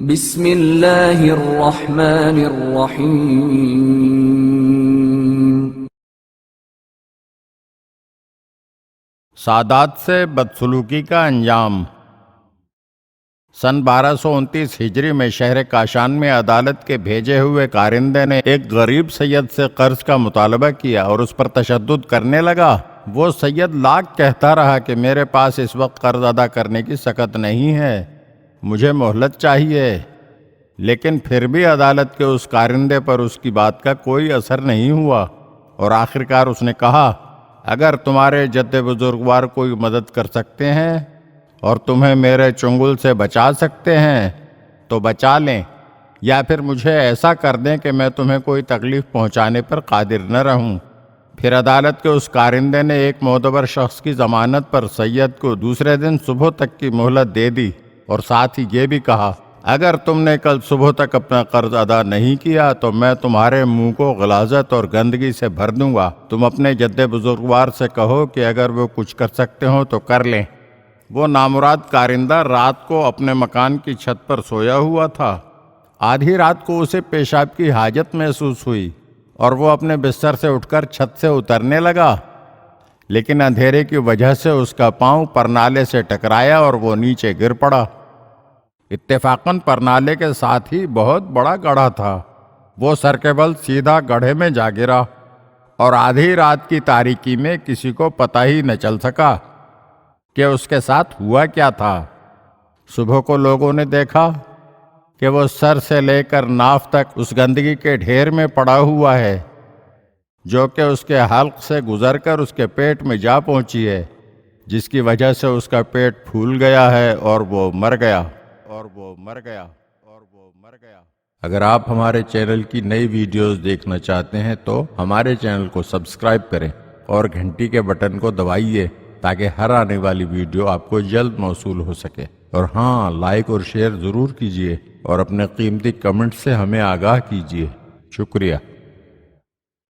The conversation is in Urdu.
بسم اللہ الرحمن الرحیم۔ سادات سے بدسلوکی کا انجام۔ سن 1229 ہجری میں شہر کاشان میں عدالت کے بھیجے ہوئے کارندے نے ایک غریب سید سے قرض کا مطالبہ کیا اور اس پر تشدد کرنے لگا۔ وہ سید لاکھ کہتا رہا کہ میرے پاس اس وقت قرض ادا کرنے کی سکت نہیں ہے، مجھے مہلت چاہیے، لیکن پھر بھی عدالت کے اس کارندے پر اس کی بات کا کوئی اثر نہیں ہوا، اور آخرکار اس نے کہا اگر تمہارے جد بزرگوار کوئی مدد کر سکتے ہیں اور تمہیں میرے چنگل سے بچا سکتے ہیں تو بچا لیں، یا پھر مجھے ایسا کر دیں کہ میں تمہیں کوئی تکلیف پہنچانے پر قادر نہ رہوں۔ پھر عدالت کے اس کارندے نے ایک معتبر شخص کی ضمانت پر سید کو دوسرے دن صبح تک کی مہلت دے دی، اور ساتھ ہی یہ بھی کہا اگر تم نے کل صبح تک اپنا قرض ادا نہیں کیا تو میں تمہارے منہ کو غلاظت اور گندگی سے بھر دوں گا۔ تم اپنے جد بزرگوار سے کہو کہ اگر وہ کچھ کر سکتے ہو تو کر لیں۔ وہ نامراد کارندہ رات کو اپنے مکان کی چھت پر سویا ہوا تھا۔ آدھی رات کو اسے پیشاب کی حاجت محسوس ہوئی اور وہ اپنے بستر سے اٹھ کر چھت سے اترنے لگا، لیکن اندھیرے کی وجہ سے اس کا پاؤں پرنالے سے ٹکرایا اور وہ نیچے گر پڑا۔ اتفاقاً پرنالے کے ساتھ ہی بہت بڑا گڑھا تھا۔ وہ سر کے بل سیدھا گڑھے میں جا گرا اور آدھی رات کی تاریکی میں کسی کو پتہ ہی نہ چل سکا کہ اس کے ساتھ ہوا کیا تھا۔ صبح کو لوگوں نے دیکھا کہ وہ سر سے لے کر ناف تک اس گندگی کے ڈھیر میں پڑا ہوا ہے جو کہ اس کے حلق سے گزر کر اس کے پیٹ میں جا پہنچی ہے، جس کی وجہ سے اس کا پیٹ پھول گیا ہے اور وہ مر گیا۔ اگر آپ ہمارے چینل کی نئی ویڈیوز دیکھنا چاہتے ہیں تو ہمارے چینل کو سبسکرائب کریں اور گھنٹی کے بٹن کو دبائیے تاکہ ہر آنے والی ویڈیو آپ کو جلد موصول ہو سکے، اور ہاں، لائک اور شیئر ضرور کیجیے اور اپنے قیمتی کمنٹ سے ہمیں آگاہ کیجیے۔ شکریہ۔